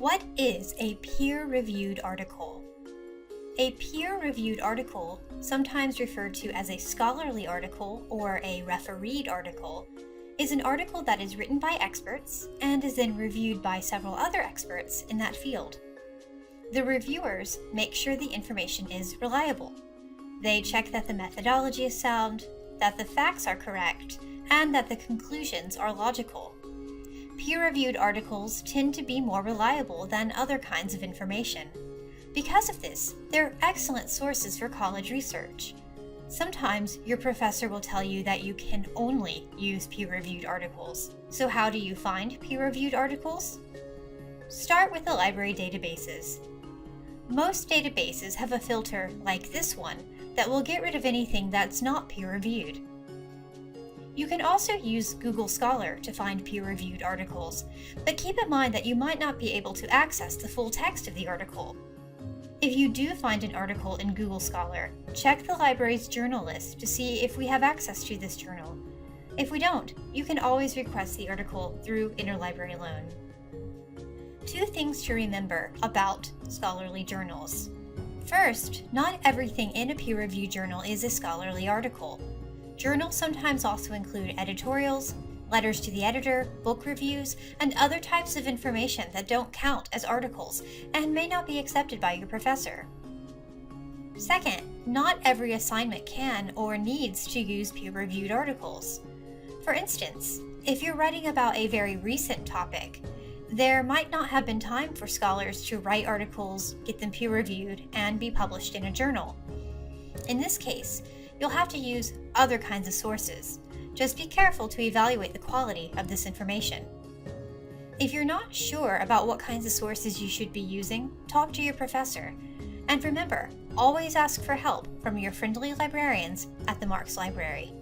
What is a peer-reviewed article? A peer-reviewed article, sometimes referred to as a scholarly article or a refereed article, is an article that is written by experts and is then reviewed by several other experts in that field. The reviewers make sure the information is reliable. They check that the methodology is sound, that the facts are correct, and that the conclusions are logical. Peer-reviewed articles tend to be more reliable than other kinds of information. Because of this, they're excellent sources for college research. Sometimes your professor will tell you that you can only use peer-reviewed articles. So how do you find peer-reviewed articles? Start with the library databases. Most databases have a filter like this one that will get rid of anything that's not peer-reviewed. You can also use Google Scholar to find peer-reviewed articles, but keep in mind that you might not be able to access the full text of the article. If you do find an article in Google Scholar, check the library's journal list to see if we have access to this journal. If we don't, you can always request the article through interlibrary loan. 2 things to remember about scholarly journals. First, not everything in a peer-reviewed journal is a scholarly article. Journals sometimes also include editorials, letters to the editor, book reviews, and other types of information that don't count as articles and may not be accepted by your professor. Second, not every assignment can or needs to use peer-reviewed articles. For instance, if you're writing about a very recent topic, there might not have been time for scholars to write articles, get them peer-reviewed, and be published in a journal. In this case, you'll have to use other kinds of sources. Just be careful to evaluate the quality of this information. If you're not sure about what kinds of sources you should be using, talk to your professor. And remember, always ask for help from your friendly librarians at the Marks Library.